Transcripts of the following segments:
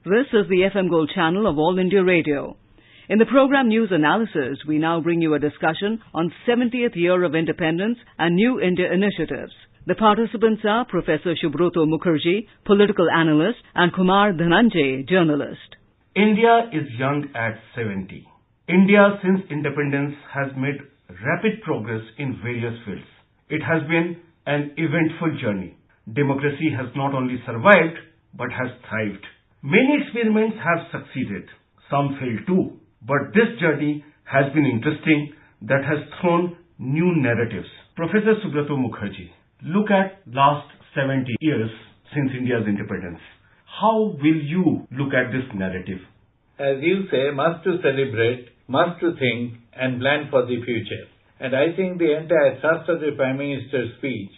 This is the FM Gold channel of All India Radio. In the program News Analysis, we now bring you a discussion on 70th year of independence and New India initiatives. The participants are Professor Subroto Mukherjee, political analyst, and Kumar Dhananjay, journalist. India is young at 70. India, since independence, has made rapid progress in various fields. It has been an eventful journey. Democracy has not only survived, but has thrived. Many experiments have succeeded. Some failed too. But this journey has been interesting, that has thrown new narratives. Professor Subroto Mukherjee, look at last 70 years since India's independence. How will you look at this narrative? As you say, much to celebrate, much to think and plan for the future. And I think the entire thrust of the Prime Minister's speech,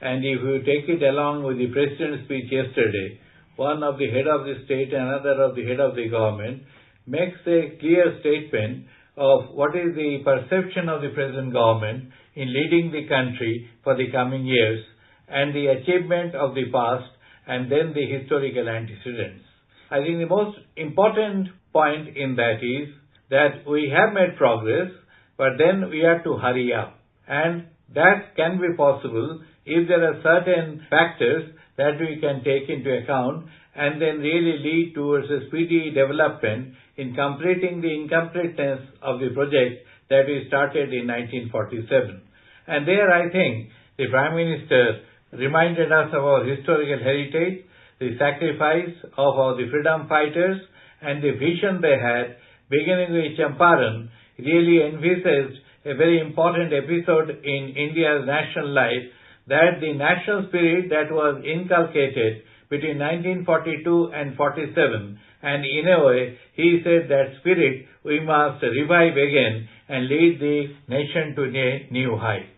and if you take it along with the President's speech yesterday, one of the head of the state and another of the head of the government, makes a clear statement of what is the perception of the present government in leading the country for the coming years and the achievement of the past and then the historical antecedents. I think the most important point in that is that we have made progress, but then we have to hurry up. And that can be possible if there are certain factors that we can take into account and then really lead towards a speedy development in completing the incompleteness of the project that we started in 1947. And there I think the Prime Minister reminded us of our historical heritage, the sacrifice of the freedom fighters and the vision they had, beginning with Champaran, really envisaged a very important episode in India's national life, that the national spirit that was inculcated between 1942 and 47, and in a way, he said that spirit we must revive again and lead the nation to a new height.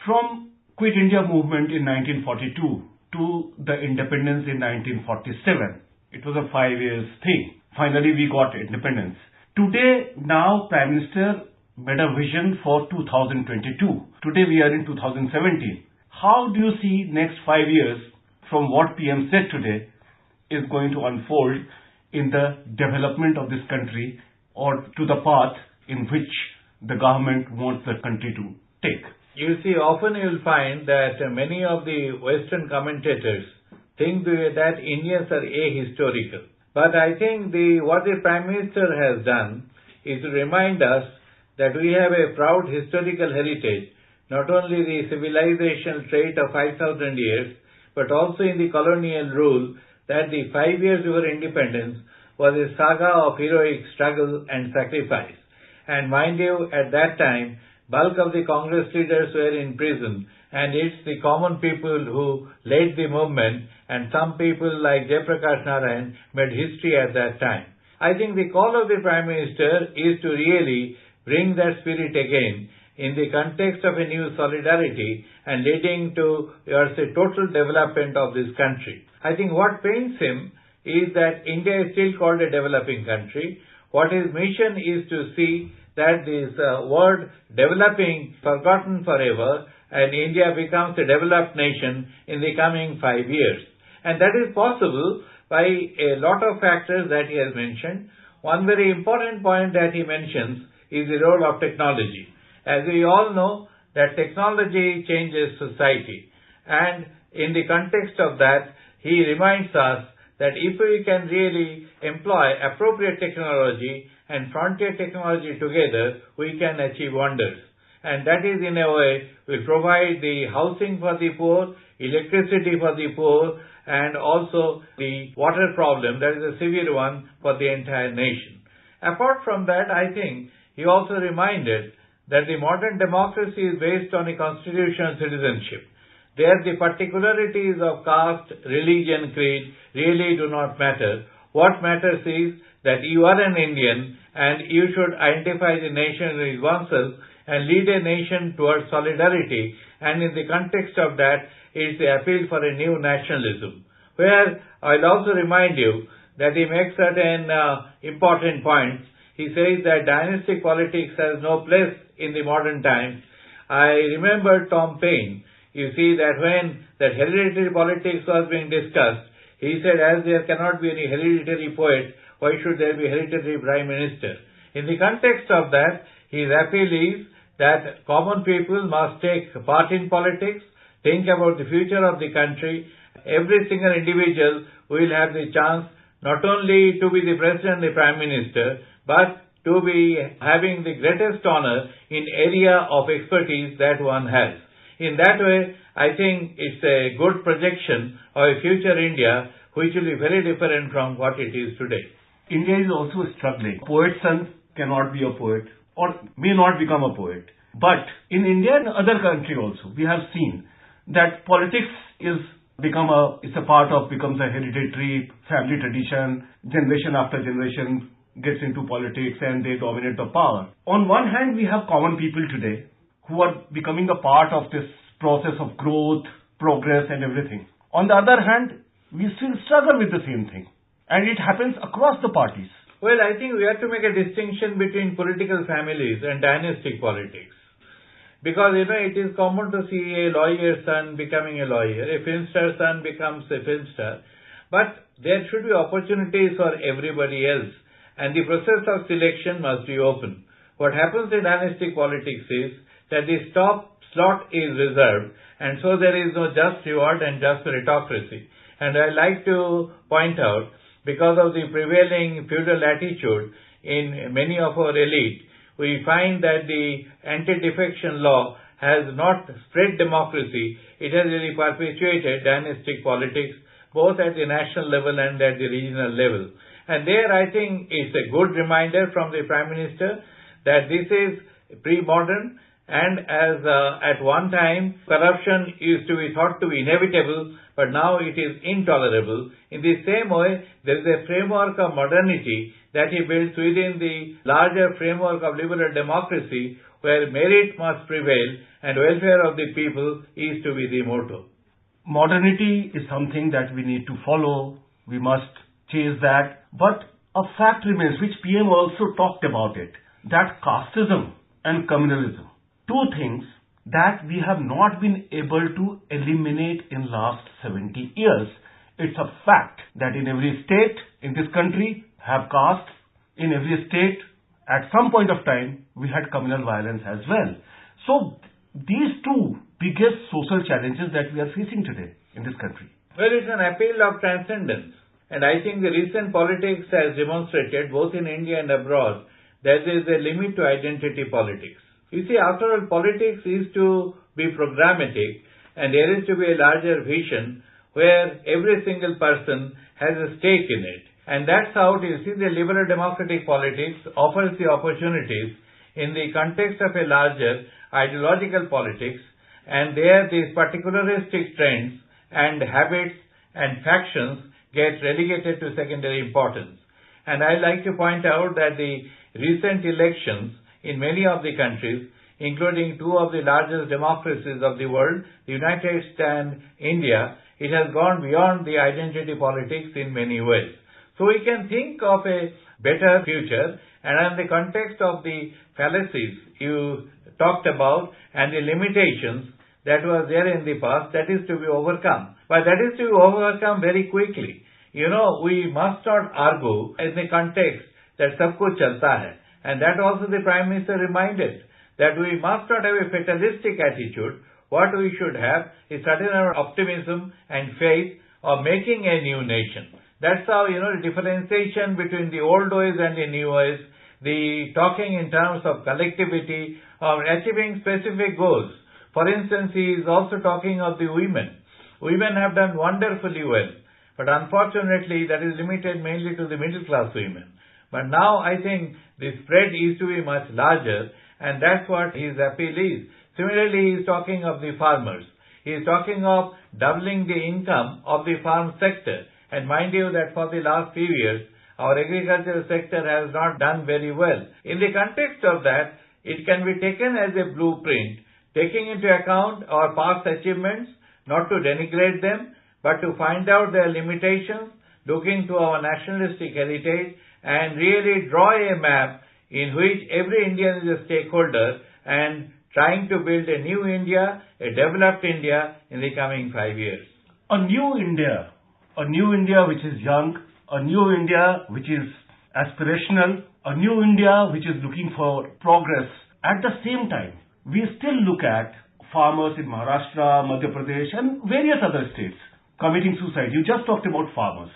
From Quit India movement in 1942 to the independence in 1947, it was a 5 years thing. Finally, we got independence. Today, now Prime Minister made a vision for 2022. Today we are in 2017. How do you see next 5 years from what PM said today is going to unfold in the development of this country or to the path in which the government wants the country to take? You see, often you will find that many of the Western commentators think that Indians are ahistorical. But I think what the Prime Minister has done is to remind us that we have a proud historical heritage, not only the civilization trait of 5,000 years, but also in the colonial rule, that the 5 years before independence was a saga of heroic struggle and sacrifice. And mind you, at that time, bulk of the Congress leaders were in prison, and it's the common people who led the movement, and some people like Jayaprakash Narayan made history at that time. I think the call of the Prime Minister is to really bring that spirit again in the context of a new solidarity and leading to a total development of this country. I think what pains him is that India is still called a developing country. What his mission is to see that this word developing forgotten forever and India becomes a developed nation in the coming 5 years. And that is possible by a lot of factors that he has mentioned. One very important point that he mentions is the role of technology. As we all know, that technology changes society. And in the context of that, he reminds us that if we can really employ appropriate technology and frontier technology together, we can achieve wonders. And that is, in a way, will provide the housing for the poor, electricity for the poor, and also the water problem, that is a severe one for the entire nation. Apart from that, I think he also reminded that the modern democracy is based on a constitutional citizenship. There the particularities of caste, religion, creed really do not matter. What matters is that you are an Indian and you should identify the nation with oneself and lead a nation towards solidarity, and in the context of that is the appeal for a new nationalism. Where I'll also remind you that he makes certain important points. He says that dynastic politics has no place in the modern times. I remember Tom Paine. You see that when that hereditary politics was being discussed, He said, as there cannot be any hereditary poet, why should there be hereditary prime minister? In the context of that, his appeal is that common people must take part in politics, think about the future of the country. Every single individual will have the chance not only to be the president and the prime minister, but to be having the greatest honor in area of expertise that one has. In that way, I think it's a good projection of a future India which will be very different from what it is today. India is also struggling. Poet's son cannot be a poet or may not become a poet. But in India and other countries also, we have seen that politics becomes a hereditary family tradition. Generation after generation gets into politics and they dominate the power. On one hand, we have common people today who are becoming a part of this process of growth, progress and everything. On the other hand, we still struggle with the same thing. And it happens across the parties. Well, I think we have to make a distinction between political families and dynastic politics. Because, it is common to see a lawyer's son becoming a lawyer, a filmstar's son becomes a film star. But there should be opportunities for everybody else. And the process of selection must be open. What happens in dynastic politics is that the top slot is reserved, and so there is no just reward and just meritocracy. And I like to point out, because of the prevailing feudal attitude in many of our elite, we find that the anti-defection law has not spread democracy, it has really perpetuated dynastic politics, both at the national level and at the regional level. And there I think it's a good reminder from the Prime Minister that this is pre-modern, and as at one time corruption used to be thought to be inevitable, but now it is intolerable. In the same way, there is a framework of modernity that he builds within the larger framework of liberal democracy, where merit must prevail and welfare of the people is to be the motto. Modernity is something that we need to follow. We must chase that. But a fact remains, which PM also talked about it, that casteism and communalism, two things that we have not been able to eliminate in last 70 years. It's a fact that in every state in this country have castes. In every state, at some point of time, we had communal violence as well. So these two biggest social challenges that we are facing today in this country. Well, it's an appeal of transcendence. And I think the recent politics has demonstrated, both in India and abroad, that there is a limit to identity politics. You see, after all, politics is to be programmatic, and there is to be a larger vision where every single person has a stake in it. And that's how you see the liberal democratic politics offers the opportunities in the context of a larger ideological politics, and there these particularistic trends and habits and factions get relegated to secondary importance. And I like to point out that the recent elections in many of the countries, including two of the largest democracies of the world, the United States and India, it has gone beyond the identity politics in many ways. So we can think of a better future, and in the context of the fallacies you talked about and the limitations that was there in the past, that is to be overcome. But that is to be overcome very quickly. We must not argue in the context that sab kuch chalta hai. And that also the Prime Minister reminded, that we must not have a fatalistic attitude. What we should have is certain optimism and faith of making a new nation. That's how, the differentiation between the old ways and the new ways, the talking in terms of collectivity, of achieving specific goals. For instance, he is also talking of the women. Women have done wonderfully well, but unfortunately that is limited mainly to the middle class women. But now I think the spread is to be much larger, and that's what his appeal is. Similarly, he is talking of the farmers. He is talking of doubling the income of the farm sector. And mind you that for the last few years, our agricultural sector has not done very well. In the context of that, it can be taken as a blueprint, taking into account our past achievements, not to denigrate them, but to find out their limitations, looking to our nationalistic heritage, and really draw a map in which every Indian is a stakeholder and trying to build a new India, a developed India in the coming 5 years. A new India a new India which is young, a new India which is aspirational, a new India which is looking for progress. At the same time, we still look at farmers in Maharashtra, Madhya Pradesh and various other states committing suicide. You just talked about farmers,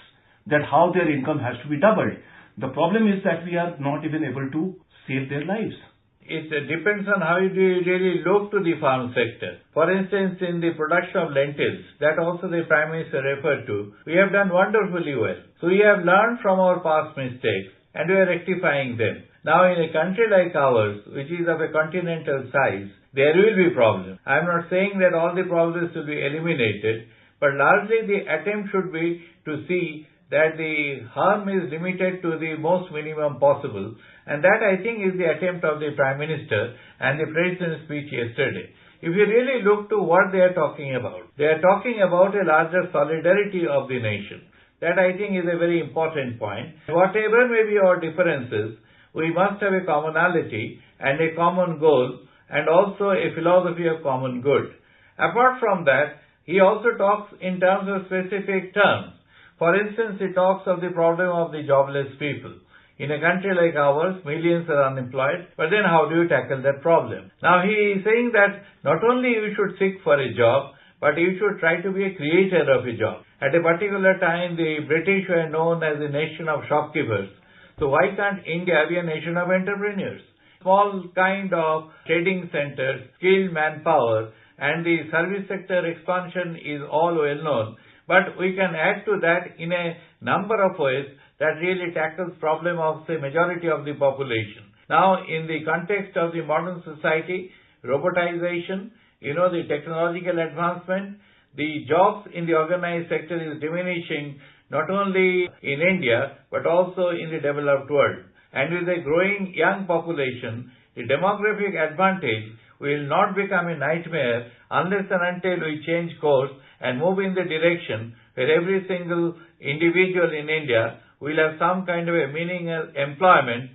that how their income has to be doubled. The problem is that we are not even able to save their lives. It depends on how you really look to the farm sector. For instance, in the production of lentils, that also the Prime Minister referred to, we have done wonderfully well. So we have learned from our past mistakes and we are rectifying them. Now in a country like ours, which is of a continental size, there will be problems. I am not saying that all the problems will be eliminated, but largely the attempt should be to see that the harm is limited to the most minimum possible, and that I think is the attempt of the Prime Minister and the President's speech yesterday. If you really look to what they are talking about, they are talking about a larger solidarity of the nation. That I think is a very important point. Whatever may be our differences, we must have a commonality and a common goal and also a philosophy of common good. Apart from that, he also talks in terms of specific terms. For instance, he talks of the problem of the jobless people. In a country like ours, millions are unemployed, but then how do you tackle that problem? Now he is saying that not only you should seek for a job, but you should try to be a creator of a job. At a particular time, the British were known as a nation of shopkeepers. So why can't India be a nation of entrepreneurs? Small kind of trading centers, skilled manpower, and the service sector expansion is all well known. But we can add to that in a number of ways that really tackles problem of the majority of the population. Now, in the context of the modern society, robotization, the technological advancement, the jobs in the organized sector is diminishing not only in India, but also in the developed world. And with a growing young population, the demographic advantage will not become a nightmare unless and until we change course and move in the direction where every single individual in India will have some kind of a meaningful employment.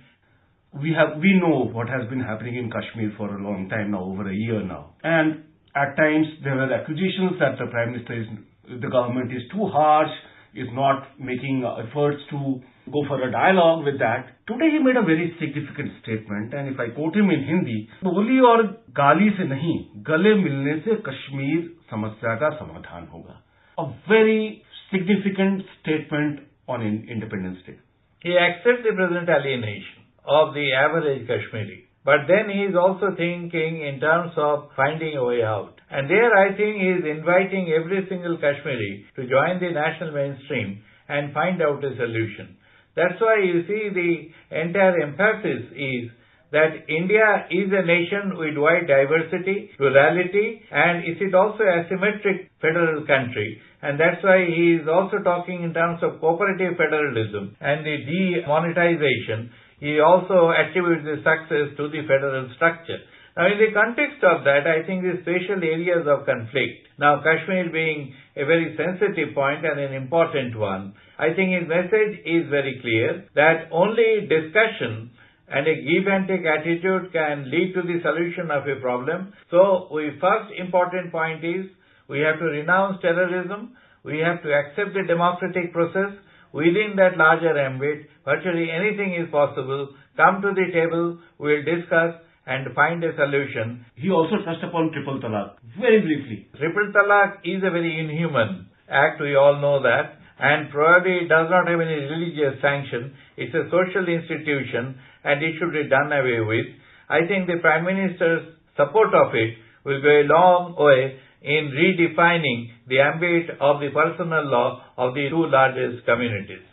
We know what has been happening in Kashmir for a long time now, over a year now. And at times there were accusations that the government is too harsh, is not making efforts to go for a dialogue with that. Today he made a very significant statement, and if I quote him in Hindi, बोली और गाली से नहीं, गले मिलने से कश्मीर समस्या का समाधान होगा. A very significant statement on Independence Day. He accepts the present alienation of the average Kashmiri. But then he is also thinking in terms of finding a way out. And there I think he is inviting every single Kashmiri to join the national mainstream and find out a solution. That's why you see the entire emphasis is that India is a nation with wide diversity, plurality, and it is also a asymmetric federal country. And that's why he is also talking in terms of cooperative federalism and the demonetization. He also attributes the success to the federal structure. Now, in the context of that, I think the spatial areas of conflict, now Kashmir being a very sensitive point and an important one, I think his message is very clear that only discussion and a give and take attitude can lead to the solution of a problem. So, first important point is we have to renounce terrorism, we have to accept the democratic process. Within that larger ambit, virtually anything is possible. Come to the table, we'll discuss and find a solution. He also touched upon triple talaq, very briefly. Triple talaq is a very inhuman act, we all know that, and probably does not have any religious sanction. It's a social institution and it should be done away with. I think the Prime Minister's support of it will go a long way in redefining the ambit of the personal law of the two largest communities.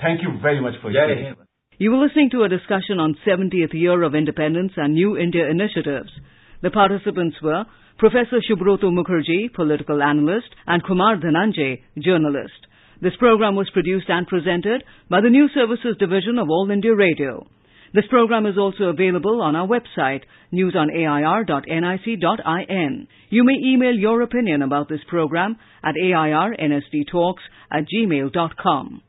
Thank you very much for your time. You were listening to a discussion on 70th year of independence and New India initiatives. The participants were Professor Subroto Mukherjee, political analyst, and Kumar Dhananjay, journalist. This program was produced and presented by the News Services Division of All India Radio. This program is also available on our website, newsonair.nic.in. You may email your opinion about this program at airnsdtalks@gmail.com.